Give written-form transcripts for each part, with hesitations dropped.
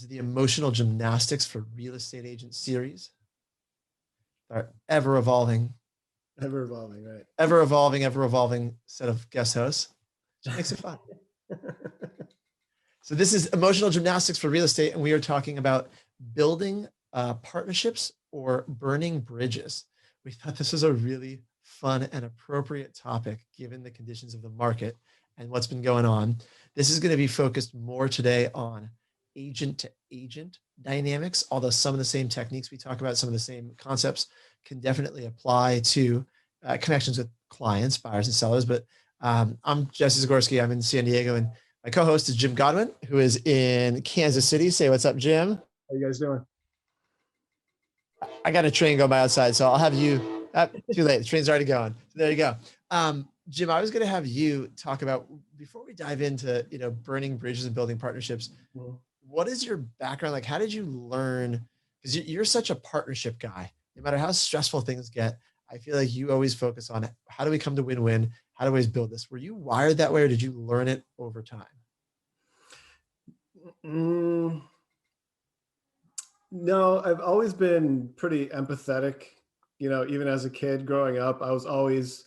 is the Emotional Gymnastics for Real Estate Agents series. Our ever evolving, right? Ever evolving set of guest hosts, which makes it fun. So this is Emotional Gymnastics for Real Estate, and we are talking about building partnerships or burning bridges. We thought this was a really fun and appropriate topic given the conditions of the market and what's been going on. This is going to be focused more today on agent to agent dynamics, although some of the same techniques we talk about, some of the same concepts can definitely apply to connections with clients, buyers and sellers. But I'm Jesse Zagorsky. I'm in San Diego, and my co-host is Jim Goodwin, who is in Kansas City. Say what's up, Jim. How you guys doing? I got a train going by outside, so I'll have you. Too late. The train's already going. So there you go. Jim, I was going to have you talk about, before we dive into burning bridges and building partnerships. Mm-hmm. What is your background? Like, how did you learn? Because you're such a partnership guy. No matter how stressful things get, I feel like you always focus on how do we come to win-win? How do we always build this? Were you wired that way, or did you learn it over time? No, I've always been pretty empathetic. Even as a kid growing up, I was always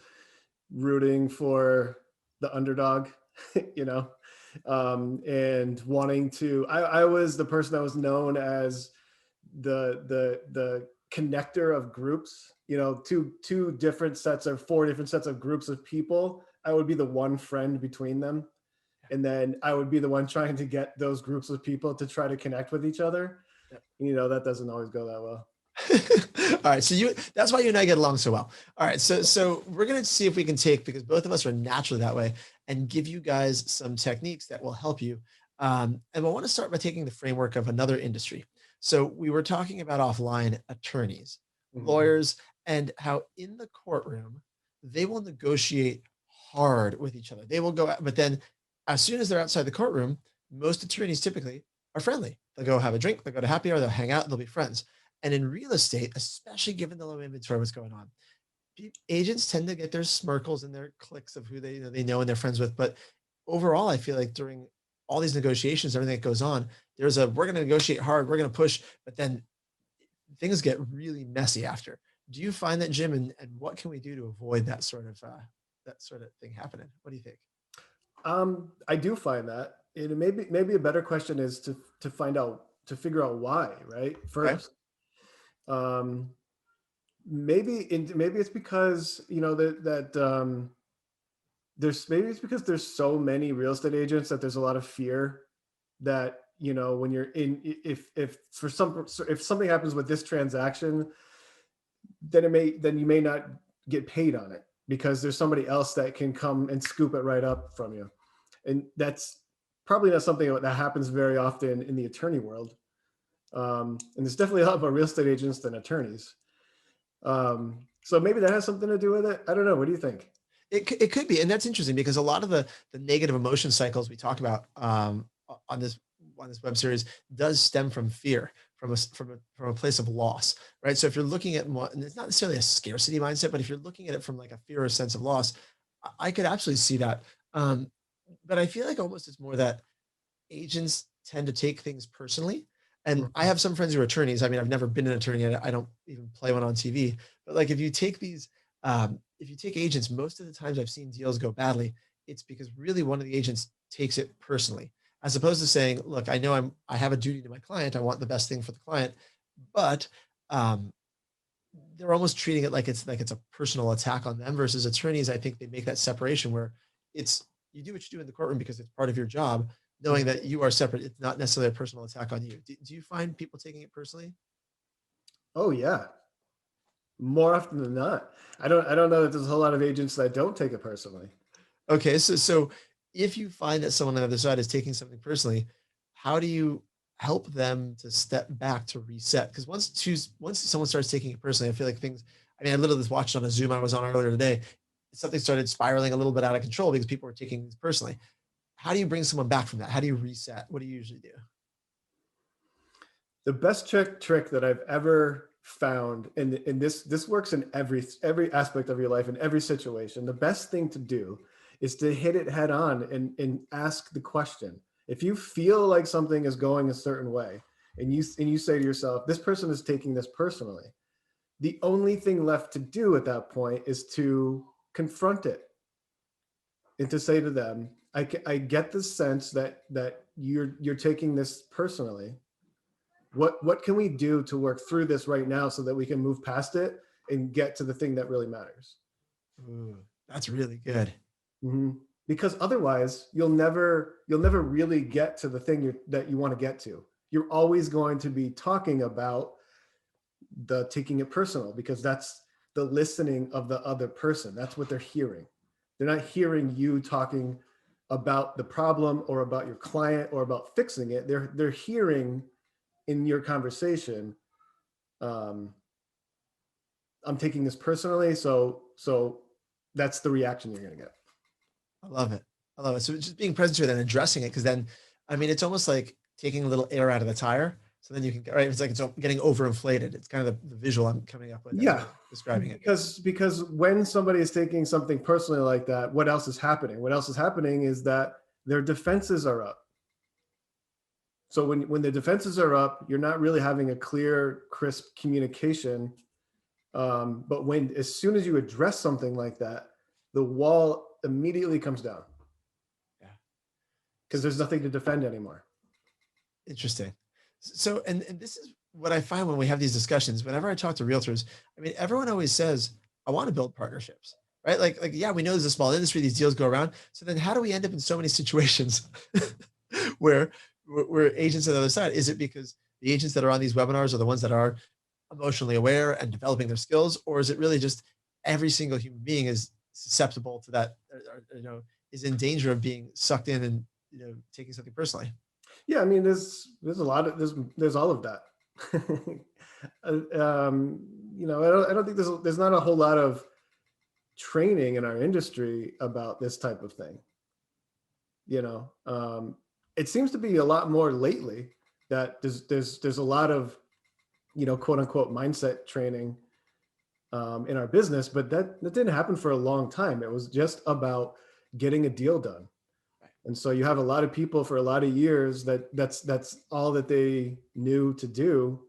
rooting for the underdog, and wanting to, I was the person that was known as the connector of groups, four different sets of groups of people. I would be the one friend between them. And then I would be the one trying to get those groups of people to try to connect with each other. Yep. That doesn't always go that well. All right. So that's why you and I get along so well. All right. So we're going to see if we can take, because both of us are naturally that way, and give you guys some techniques that will help you. And I want to start by taking the framework of another industry. So we were talking about offline attorneys, lawyers, and how in the courtroom, they will negotiate hard with each other. They will go out, but then as soon as they're outside the courtroom, most attorneys typically are friendly. They'll go have a drink, they'll go to happy hour, they'll hang out, they'll be friends. And in real estate, especially given the low inventory, what's going on, agents tend to get their smirkles and their clicks of who they know and they're friends with. But overall, I feel like during all these negotiations, everything that goes on, we're going to negotiate hard, we're going to push, but then things get really messy after. Do you find that, Jim? And what can we do to avoid that sort of thing happening? What do you think? I do find that. And maybe a better question is to figure out why, right? First. Okay. Maybe it's because it's because there's so many real estate agents that there's a lot of fear that when you're in, if something happens with this transaction, then you may not get paid on it because there's somebody else that can come and scoop it right up from you, and that's probably not something that happens very often in the attorney world. And there's definitely a lot more real estate agents than attorneys. So maybe that has something to do with it. I don't know. What do you think? It could be. And that's interesting because a lot of the negative emotion cycles we talk about on this web series does stem from fear, from a place of loss, right? So if you're looking at more, and it's not necessarily a scarcity mindset, but if you're looking at it from like a fear or a sense of loss, I could absolutely see that. But I feel like almost it's more that agents tend to take things personally. And I have some friends who are attorneys. I mean, I've never been an attorney. I don't even play one on TV. But like, if you take agents, most of the times I've seen deals go badly, it's because really one of the agents takes it personally, as opposed to saying, look, I know I have a duty to my client. I want the best thing for the client, but they're almost treating it like it's a personal attack on them. Versus attorneys, I think they make that separation where you do what you do in the courtroom because it's part of your job, knowing that you are separate. It's not necessarily a personal attack on you. Do you find people taking it personally? Oh yeah. More often than not. I don't know that there's a whole lot of agents that don't take it personally. Okay. So if you find that someone on the other side is taking something personally, how do you help them to step back, to reset? Because once someone starts taking it personally, I feel like I literally just watched on a Zoom I was on earlier today. Something started spiraling a little bit out of control because people were taking things personally. How do you bring someone back from that? How do you reset? What do you usually do? The best trick that I've ever found, and this works in every aspect of your life, in every situation. The best thing to do is to hit it head on and ask the question. If you feel like something is going a certain way, and you say to yourself, this person is taking this personally. The only thing left to do at that point is to confront it and to say to them, I get the sense that you're taking this personally. What can we do to work through this right now so that we can move past it and get to the thing that really matters? Ooh, that's really good. Mm-hmm. Because otherwise you'll never really get to the thing that you want to get to. You're always going to be talking about the taking it personal, because that's the listening of the other person. That's what they're hearing. They're not hearing you talking about the problem or about your client or about fixing it. They're hearing in your conversation, I'm taking this personally, so that's the reaction you're going to get. I love it. I love it. So just being present to it and addressing it, because then, I mean, it's almost like taking a little air out of the tire. So then you can, right? It's like it's getting overinflated. It's kind of the visual I'm coming up with. Yeah, describing it. Because when somebody is taking something personally like that, what else is happening? What else is happening is that their defenses are up. So when the defenses are up, you're not really having a clear, crisp communication. But as soon as you address something like that, the wall immediately comes down. Yeah. Because there's nothing to defend anymore. Interesting. So, and this is what I find when we have these discussions. Whenever I talk to realtors, I mean, everyone always says, I want to build partnerships, right? Like, yeah, we know there's a small industry, these deals go around. So then how do we end up in so many situations where agents on the other side? Is it because the agents that are on these webinars are the ones that are emotionally aware and developing their skills? Or is it really just every single human being is susceptible to that, or, is in danger of being sucked in and, taking something personally? Yeah, I mean, there's a lot of there's all of that. I don't think there's not a whole lot of training in our industry about this type of thing. It seems to be a lot more lately that there's a lot of, quote unquote mindset training in our business, but that didn't happen for a long time. It was just about getting a deal done. And so you have a lot of people for a lot of years that's all that they knew to do.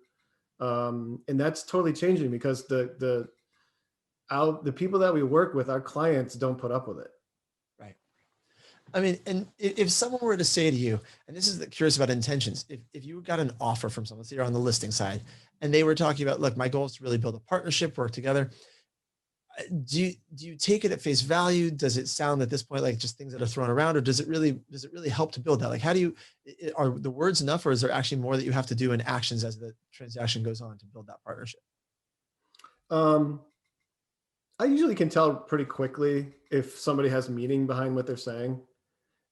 And that's totally changing because the people that we work with, our clients, don't put up with it. Right. I mean, and if someone were to say to you, and this is curious about intentions, if you got an offer from someone, say you're on the listing side, and they were talking about, look, my goal is to really build a partnership, work together. Do you take it at face value? Does it sound at this point like just things that are thrown around, or does it really help to build that? Like, are the words enough, or is there actually more that you have to do in actions as the transaction goes on to build that partnership? I usually can tell pretty quickly if somebody has meaning behind what they're saying.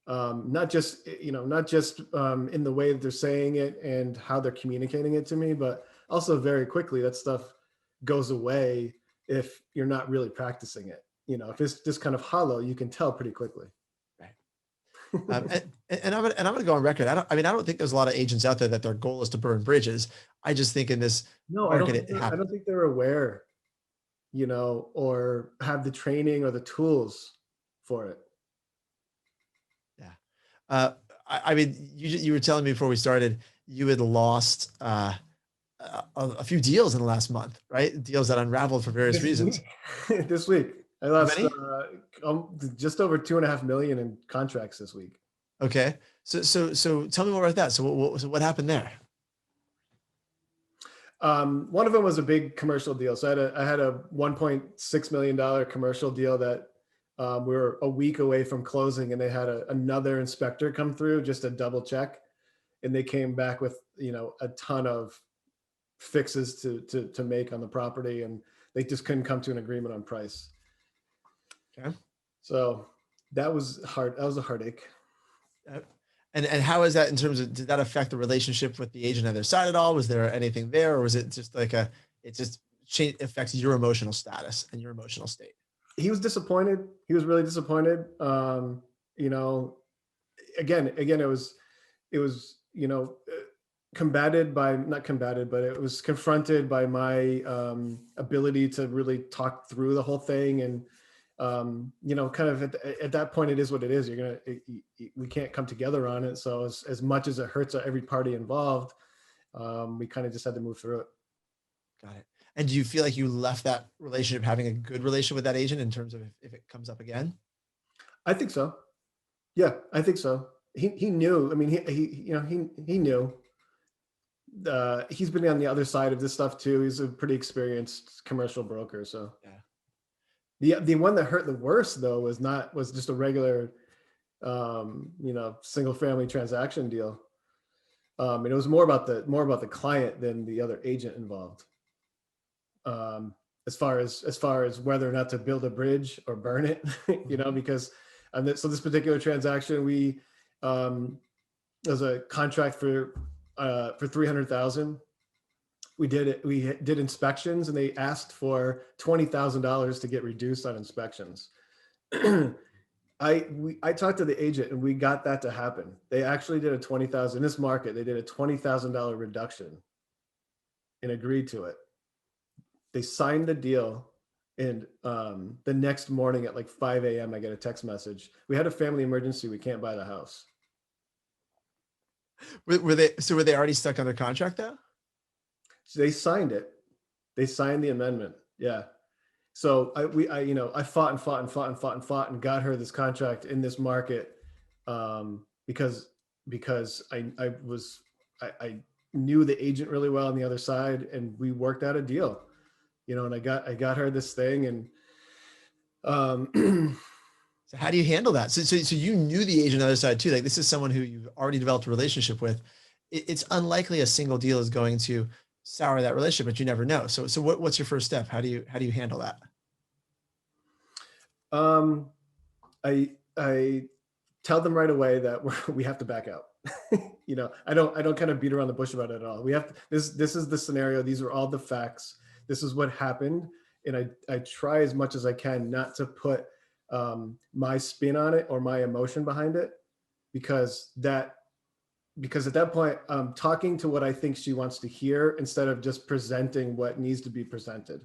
Not just in the way that they're saying it and how they're communicating it to me, but also very quickly that stuff goes away if you're not really practicing it. If it's just kind of hollow, you can tell pretty quickly. Right. And I'm going to go on record. I don't think there's a lot of agents out there that their goal is to burn bridges. I just think in this market, I don't think they're aware, or have the training or the tools for it. Yeah. I mean, you were telling me before we started, you had lost a few deals in the last month, right? Deals that unraveled for various reasons. This week, I lost just over $2.5 million in contracts this week. Okay, so tell me more about that. So what happened there? One of them was a big commercial deal. So I had a $1.6 million commercial deal that we were a week away from closing, and they had another inspector come through just to double check, and they came back with a ton of fixes to make on the property, and they just couldn't come to an agreement on price. Okay. So that was hard. That was a heartache. And how is that in terms of, did that affect the relationship with the agent on their side at all? Was there anything there, or was it just like it just affects your emotional status and your emotional state? He was disappointed. He was really disappointed. Again, it was it was confronted by my ability to really talk through the whole thing. And, kind of at that point, it is what it is. We can't come together on it. So as much as it hurts every party involved, we kind of just had to move through it. Got it. And do you feel like you left that relationship having a good relationship with that agent in terms of if it comes up again? I think so. Yeah, I think so. He knew. I mean, he knew. He's been on the other side of this stuff too. He's a pretty experienced commercial broker. So yeah. The one that hurt the worst though was just a regular, single family transaction deal. And it was more about the client than the other agent involved. As far as whether or not to build a bridge or burn it, because so this particular transaction, we there's a contract for $300,000. We did inspections, and they asked for $20,000 to get reduced on inspections. I talked to the agent, and we got that to happen. They actually did a $20,000 in this market. They did a $20,000 reduction and agreed to it. They signed the deal, and the next morning at like 5 a.m. I get a text message. We had a family emergency. We can't buy the house. Were they already stuck under contract though? So they signed it. They signed the amendment. Yeah. So I fought and got her this contract in this market because I knew the agent really well on the other side, and we worked out a deal, and I got her this thing. And so how do you handle that? So you knew the agent on the other side too. Like, this is someone who you've already developed a relationship with. It's unlikely a single deal is going to sour that relationship, but you never know. So what's your first step? How do you handle that? I tell them right away that we have to back out. I don't kind of beat around the bush about it at all. We have to, this is the scenario. These are all the facts. This is what happened. And I try as much as I can not to put my spin on it or my emotion behind it, because at that point, I'm talking to what I think she wants to hear instead of just presenting what needs to be presented.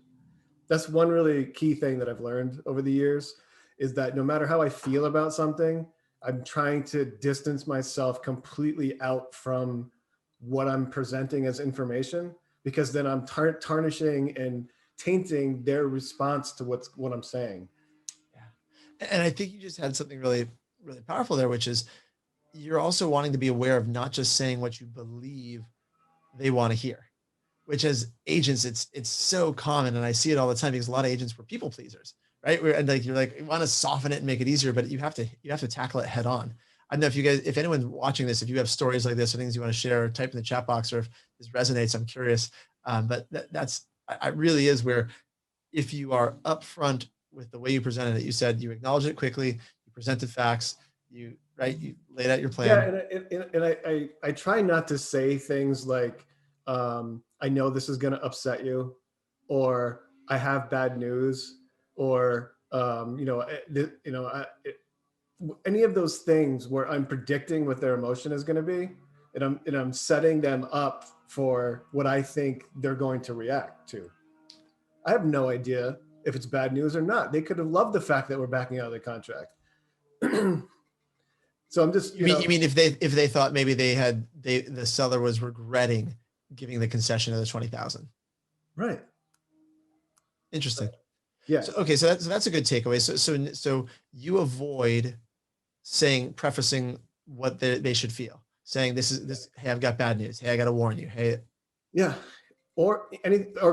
That's one really key thing that I've learned over the years, is that no matter how I feel about something, I'm trying to distance myself completely out from what I'm presenting as information, because then I'm tarnishing and tainting their response to what I'm saying. Yeah. And I think you just had something really, really powerful there, which is you're also wanting to be aware of not just saying what you believe they want to hear, which as agents, it's so common. And I see it all the time, because a lot of agents were people pleasers, right? And like, you're like, you want to soften it and make it easier, but you have to tackle it head on. I don't know if anyone's watching this, if you have stories like this or things you want to share, type in the chat box, or if this resonates, I'm curious. But that's really is where, if you are upfront with the way you presented it, you said you acknowledged it quickly, you presented facts, you laid out your plan. Yeah, and I try not to say things like, I know this is going to upset you, or I have bad news, or any of those things where I'm predicting what their emotion is going to be, and I'm setting them up for what I think they're going to react to. I have no idea if it's bad news or not. They could have loved the fact that we're backing out of the contract. So I'm just, you mean if they thought maybe the seller was regretting giving the concession of the 20,000. Right. Interesting. Yeah. So, okay. So that's a good takeaway. So you avoid prefacing what they should feel, saying this, hey, I've got bad news. Hey, I got to warn you. Hey. Yeah. Or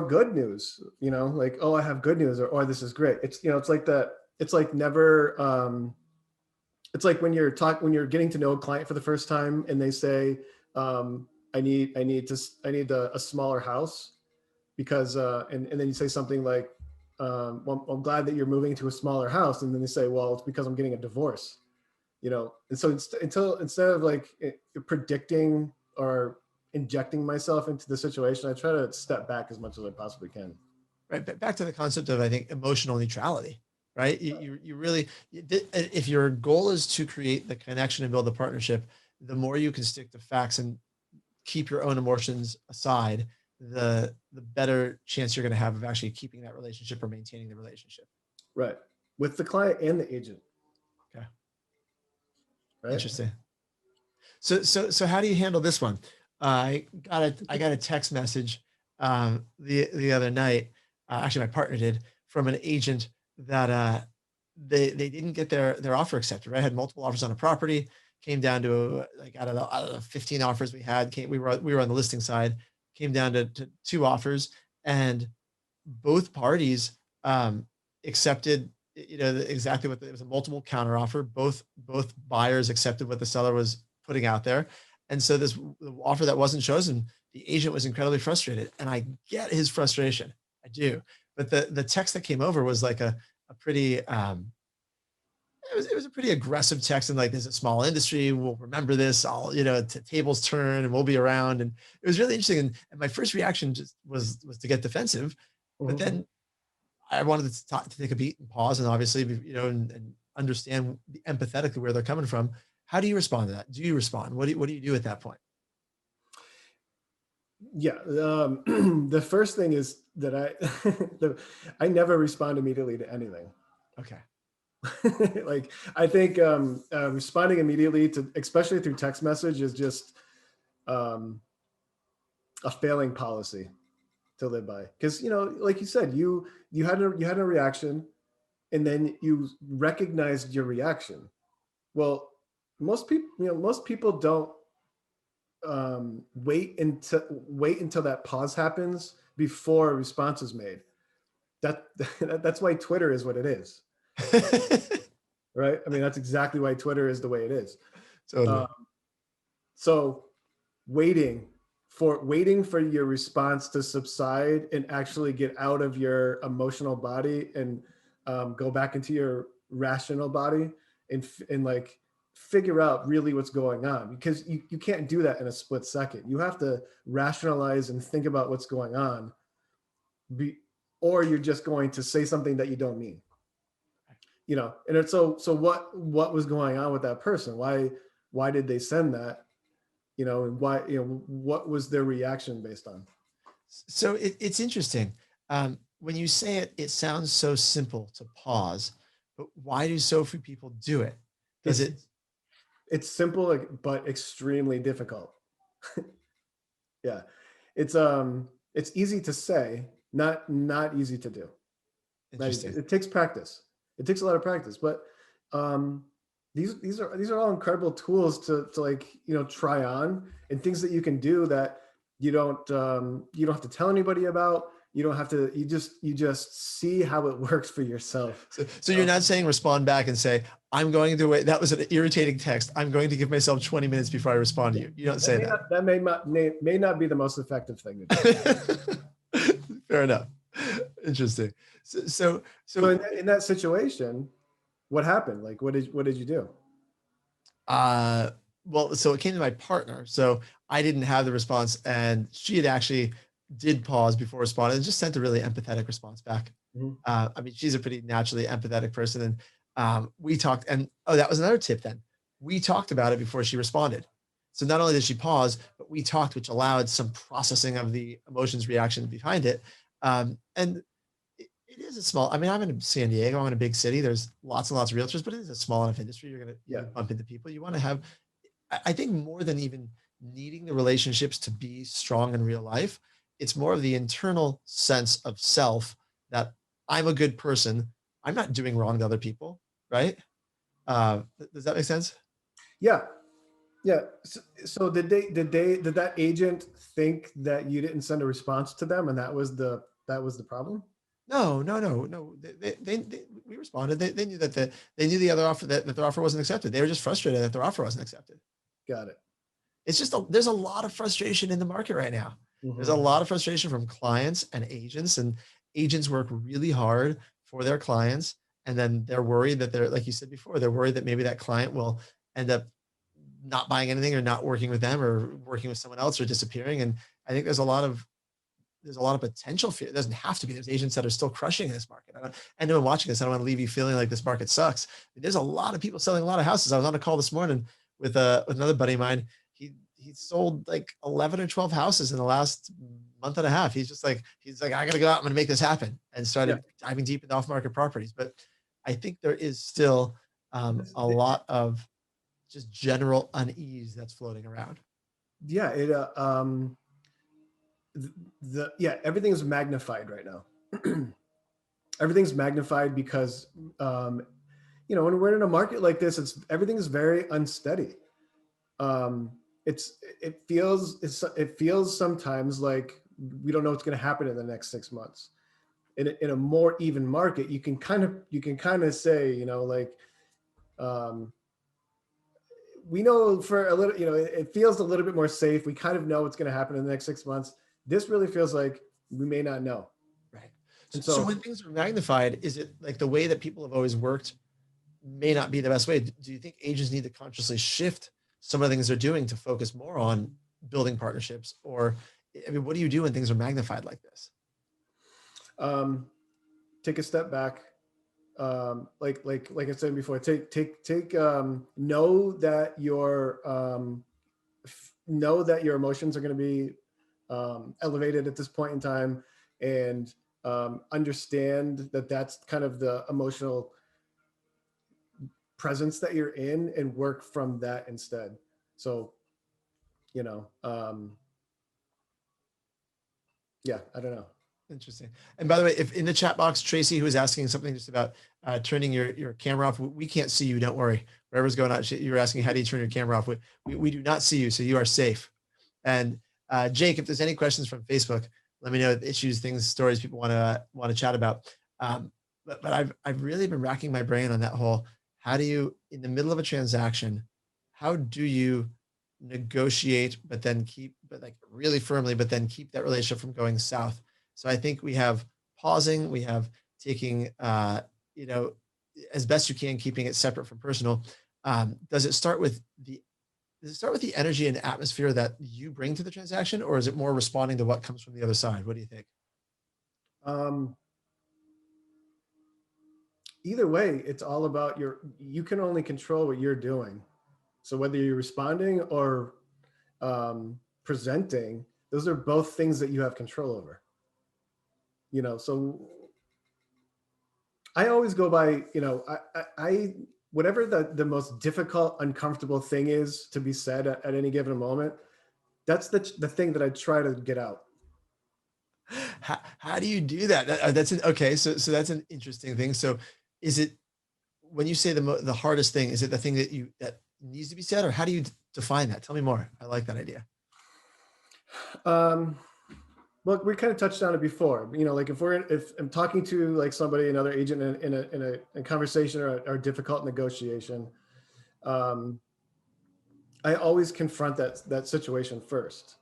good news, like, oh, I have good news, or this is great. It's, it's like that. It's like never, it's like when you're getting to know a client for the first time, and they say, I need a smaller house, because, and then you say something like, well, I'm glad that you're moving to a smaller house. And then they say, well, it's because I'm getting a divorce, and so instead of like predicting or injecting myself into the situation, I try to step back as much as I possibly can. Right. But back to the concept of, I think, emotional neutrality, right? You really, if your goal is to create the connection and build the partnership, the more you can stick to facts and keep your own emotions aside, the better chance you're going to have of actually keeping that relationship or maintaining the relationship. Right. With the client and the agent. Okay. Right. Interesting. So how do you handle this one? I got a text message the other night. Actually, my partner did, from an agent that they didn't get their offer accepted. Right, had multiple offers on a property. Came down to like out of the 15 offers we had, we were on the listing side. Came down to two offers, and both parties accepted, exactly what it was, a multiple counter offer. Both buyers accepted what the seller was putting out there, and so this the offer that wasn't chosen, the agent was incredibly frustrated, and I get his frustration. I do, but the text that came over was like a pretty it was a pretty aggressive text, and like, there's a small industry, we'll remember this, all, tables turn and we'll be around. And it was really interesting, and my first reaction just was to get defensive, but Mhm. then I wanted to take a beat and pause, and obviously, and understand empathetically where they're coming from. How do you respond to that? Do you respond? What do you do at that point? Yeah. The first thing is that I never respond immediately to anything. Okay. Like, I think responding immediately to, especially through text message, is just um, a failing policy to live by. Because, like you said, you had a reaction, and then you recognized your reaction. Well, most people don't wait until that pause happens before a response is made. That that's why Twitter is what it is, right? I mean, that's exactly why Twitter is the way it is. Totally. Um, so waiting waiting for your response to subside and actually get out of your emotional body and go back into your rational body and like figure out really what's going on, because you can't do that in a split second. You have to rationalize and think about what's going on, be, or you're just going to say something that you don't mean. And it's so what was going on with that person? Why did they send that? And why, what was their reaction based on? So it's interesting. When you say it, it sounds so simple to pause, but why do so few people do it? Does It's it? it's simple, like, but extremely difficult. Yeah. It's easy to say, not easy to do. Like, Interesting. it takes practice. It takes a lot of practice, but um these are all incredible tools to like, try on, and things that you can do that you don't have to tell anybody about. You don't have to, you just see how it works for yourself. So you're not saying respond back and say, I'm going to wait. That was an irritating text. I'm going to give myself 20 minutes before I respond to you. You don't That say may that. not that may not be the most effective thing to do. Fair enough. Interesting. So, so, So so in that situation, what happened? Like, what did you do? Uh, well, so it came to my partner. So I didn't have the response, and she had actually did pause before responding and just sent a really empathetic response back. Mhm. I mean, she's a pretty naturally empathetic person, and we talked. And oh, that was another tip. Then we talked about it before she responded. So not only did she pause, but we talked, which allowed some processing of the emotions reaction behind it. And it is a small. I mean, I'm in San Diego. I'm in a big city. There's lots and lots of realtors, but it is a small enough industry. You're Yeah. gonna bump into people. You want to have. I think more than even needing the relationships to be strong in real life, it's more of the internal sense of self that I'm a good person. I'm not doing wrong to other people, right? Does that make sense? Yeah. Yeah. So did that agent think that you didn't send a response to them, and that was the problem? No, no, no, no. We responded. They knew they knew the other offer that their offer wasn't accepted. They were just frustrated that their offer wasn't accepted. Got it. It's just there's a lot of frustration in the market right now. There's a Hmm. lot of frustration from clients and agents work really hard for their clients, and then they're worried that they're, like you said before, they're worried that maybe that client will end up not buying anything or not working with them or working with someone else or disappearing. And I think there's a lot of potential fear. It doesn't have to be. There's agents that are still crushing in this market. Anyone watching this, I don't want to leave you feeling like this market sucks. There's a lot of people selling a lot of houses. I was on a call this morning with another buddy of mine. He sold like 11 or 12 houses in the last month and a half. He's like, I gotta go out. I'm gonna make this happen, and Yeah. started diving deep into off-market properties. But I think there is still This- a lot of just general unease that's floating around. Yeah, everything's magnified right now. Everything's magnified because when we're in a market like this, everything is very unsteady. It feels sometimes like we don't know what's going to happen in the next 6 months. In a more even market, you can kind of say, we know for a little, it feels a little bit more safe. We kind of know what's going to happen in the next 6 months. This really feels like we may not know. Right. And So when things are magnified, is it like the way that people have always worked may not be the best way? Do you think agents need to consciously shift some of the things they're doing to focus more on building partnerships? Or, I mean, what do you do when things are magnified like this? Take a step back. Like I said before, know that your emotions are going to be elevated at this point in time, and understand that that's kind of the emotional presence that you're in, and work from that instead. So, yeah, I don't know. Interesting. And by the way, if in the chat box, Tracy, who was asking something just about turning your camera off, we can't see you. Don't worry. Whatever's going on, you were asking, how do you turn your camera off? We do not see you, so you are safe. And Jake, if there's any questions from Facebook, let me know issues, things, stories people want to chat about. But I've really been racking my brain on that whole, how do you, in the middle of a transaction, how do you negotiate, but like really firmly, but then keep that relationship from going south? So I think we have pausing, we have taking, as best you can, keeping it separate from personal. Does it start with the energy and atmosphere that you bring to the transaction, or is it more responding to what comes from the other side? What do you think? Either way, it's all about you can only control what you're doing. So whether you're responding or presenting, those are both things that you have control over. So I always go by, I whatever the most difficult, uncomfortable thing is to be said at any given moment, that's the thing that I try to get out. How do you do that? Okay. So that's an interesting thing. So is it, when you say the hardest thing, is it the thing that needs to be said, or how do you define that? Tell me more. I like that idea. Well, we kind of touched on it before. Like if I'm talking to like somebody, another agent in a conversation or a difficult negotiation, I always confront that situation first.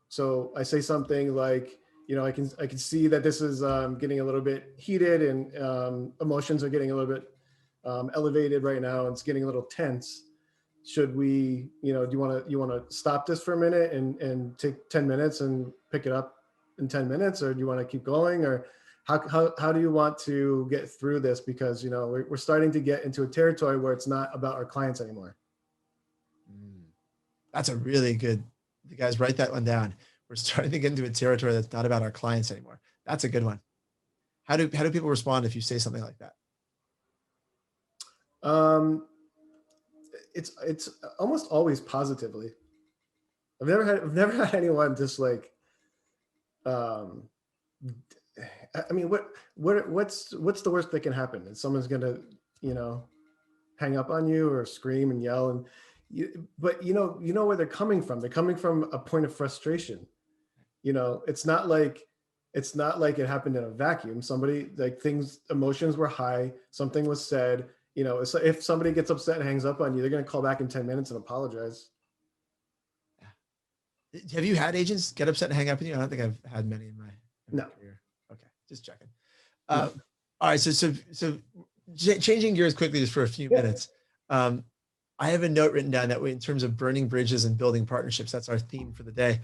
So I say something like, I can see that this is getting a little bit heated, and emotions are getting a little bit elevated right now, and it's getting a little tense. Should we, do you want to stop this for a minute and take 10 minutes and pick it up in 10 minutes, or do you want to keep going, or how do you want to get through this? Because, we're starting to get into a territory where it's not about our clients anymore. That's a really good, you guys write that one down. We're starting to get into a territory that's not about our clients anymore. That's a good one. How do people respond if you say something like that? It's almost always positively. I've never had anyone just like, I mean, what's the worst that can happen? And someone's gonna, hang up on you or scream and yell, but you know where they're coming from. They're coming from a point of frustration. It's not like it happened in a vacuum. Somebody, like, emotions were high. Something was said. If somebody gets upset and hangs up on you, they're going to call back in 10 minutes and apologize. Have you had agents get upset and hang up on you? I don't think I've had many in my career. Okay, just checking. No. All right, so changing gears quickly just for a few minutes. I have a note written down that way in terms of burning bridges and building partnerships. That's our theme for the day.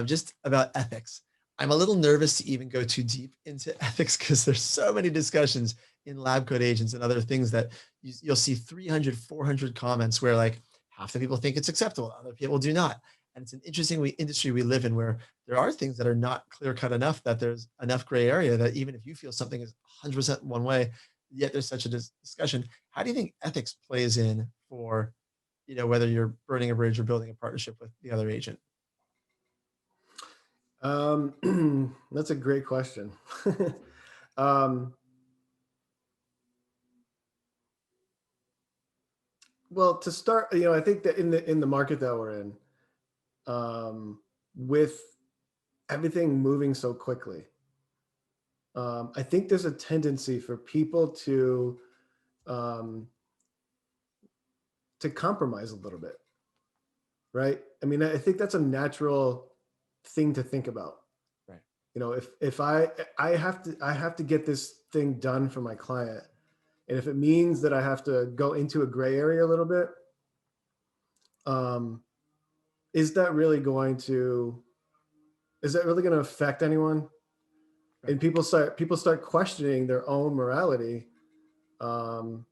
Just about ethics. I'm a little nervous to even go too deep into ethics because there's so many discussions in LabCoatAgents and other things that you'll see 300, 400 comments where like half the people think it's acceptable, other people do not. And it's an interesting industry we live in where there are things that are not clear cut enough that there's enough gray area that even if you feel something is 100% one way, yet there's such a discussion. How do you think ethics plays in for, whether you're burning a bridge or building a partnership with the other agent? That's a great question. um, well, to start, I think that in the market that we're in, with everything moving so quickly, I think there's a tendency for people um, to compromise a little bit, right? I mean, I think that's a natural thing to think about. Right. If I have to get this thing done for my client, and if it means that I have to go into a gray area a little bit, is that really going to affect anyone? Right. And people start questioning their own morality, and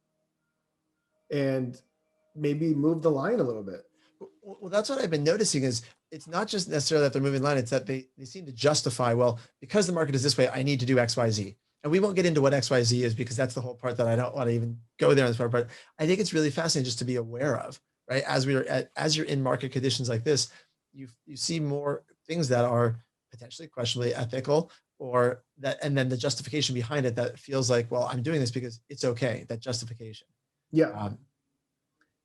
maybe move the line a little bit. Well, that's what I've been noticing is it's not just necessarily that they're moving line. It's that they seem to justify, well, because the market is this way, I need to do X, Y, Z. And we won't get into what X, Y, Z is because that's the whole part that I don't want to even go there on this part. But I think it's really fascinating just to be aware of, right? As you're in market conditions like this, you see more things that are potentially questionably ethical, or that, and then the justification behind it that feels like, well, I'm doing this because it's okay. That justification. Yeah.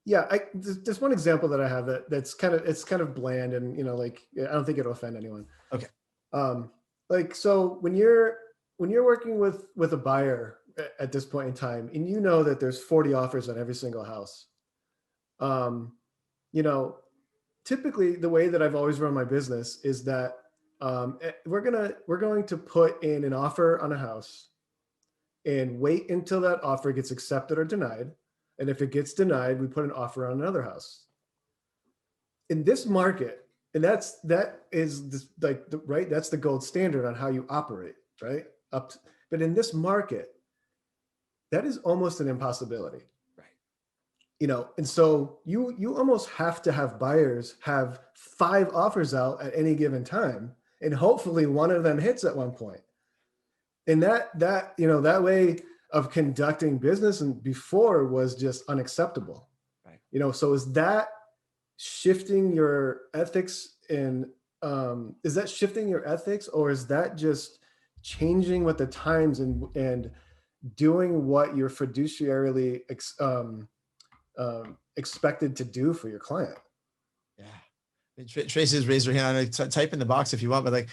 Yeah, there's one example that I have that's kind of bland, and like, I don't think it'll offend anyone. Okay. Like, so when you're working with a buyer at this point in time, and that there's 40 offers on every single house, typically the way that I've always run my business is that we're going to put in an offer on a house and wait until that offer gets accepted or denied. And if it gets denied, we put an offer on another house. In this market, and that's the gold standard on how you operate, right? But in this market, that is almost an impossibility. Right. And so you almost have to have buyers have 5 offers out at any given time, and hopefully one of them hits at one point. And that way of conducting business and before was just unacceptable. Right. So is that shifting your ethics, and is that shifting your ethics, or is that just changing with the times and doing what you're fiduciarily expected to do for your client? Yeah. Tracy's raised her hand. Type in the box if you want, but like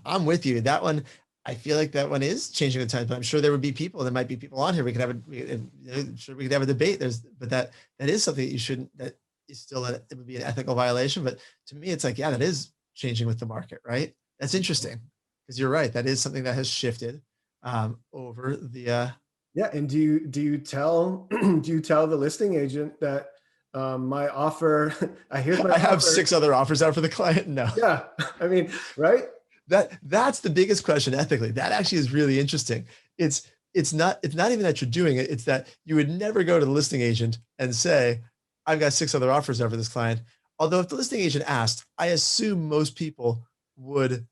I'm with you. That one, I feel like that one is changing the times, but I'm sure there would be people. There might be people on here. We could have a debate. But that is something that is still it would be an ethical violation. But to me, it's like, yeah, that is changing with the market, right? That's interesting because you're right. That is something that has shifted over the. Yeah, and do you tell the listing agent that my offer? I have 6 other offers out for the client. No. Yeah, I mean, right. That's the biggest question ethically. That actually is really interesting. It's not even that you're doing it. It's that you would never go to the listing agent and say, I've got 6 other offers over this client. Although if the listing agent asked, I assume most people would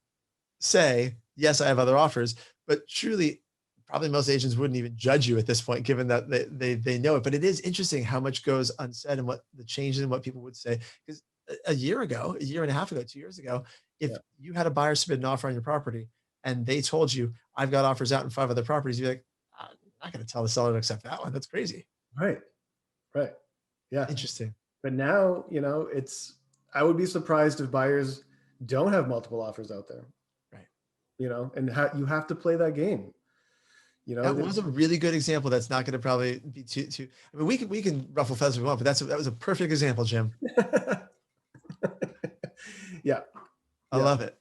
say, yes, I have other offers, but truly probably most agents wouldn't even judge you at this point, given that they know it. But it is interesting how much goes unsaid and what the changes in what people would say. Because a year and a half ago, 2 years ago, if you had a buyer submit an offer on your property and they told you, I've got offers out in 5 other properties, you'd be like, I'm not going to tell the seller to accept that one. That's crazy. Right. Yeah. Interesting. But now, I would be surprised if buyers don't have multiple offers out there. Right. And you have to play that game. That was a really good example. That's not going to probably be too. I mean, we can ruffle feathers if we want, but that was a perfect example, Jim. Yeah. I love it.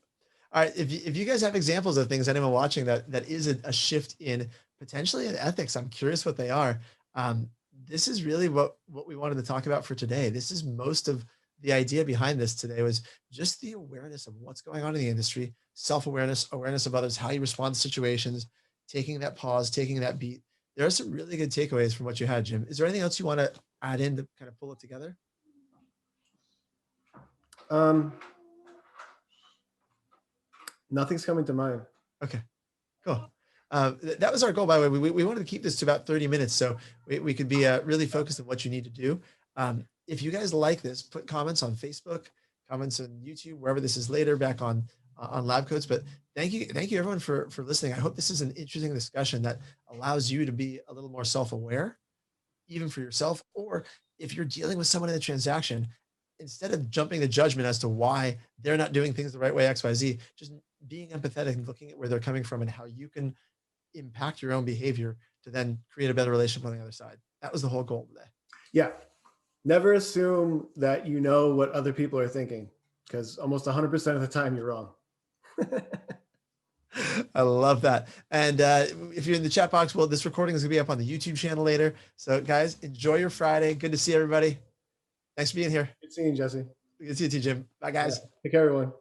All right. If you guys have examples of things, anyone watching that is a shift in potentially in ethics, I'm curious what they are. This is really what we wanted to talk about for today. This is most of the idea behind this today was just the awareness of what's going on in the industry, self-awareness, awareness of others, how you respond to situations, taking that pause, taking that beat. There are some really good takeaways from what you had, Jim. Is there anything else you want to add in to kind of pull it together? Nothing's coming to mind. Okay, cool. That was our goal, by the way. We wanted to keep this to about 30 minutes so we could be really focused on what you need to do. if you guys like this, put comments on Facebook, comments on YouTube, wherever this is later, back on Lab Coats. But thank you everyone for listening. I hope this is an interesting discussion that allows you to be a little more self-aware, even for yourself, or if you're dealing with someone in a transaction, instead of jumping to judgment as to why they're not doing things the right way, XYZ, just being empathetic and looking at where they're coming from and how you can impact your own behavior to then create a better relationship on the other side. That was the whole goal today. Yeah. Never assume that you know what other people are thinking, because almost 100% of the time you're wrong. I love that. And if you're in the chat box, well, this recording is gonna be up on the YouTube channel later. So guys, enjoy your Friday. Good to see everybody. Thanks for being here. Good seeing you, Jesse. Good to see you too, Jim. Bye guys. Yeah. Take care, everyone.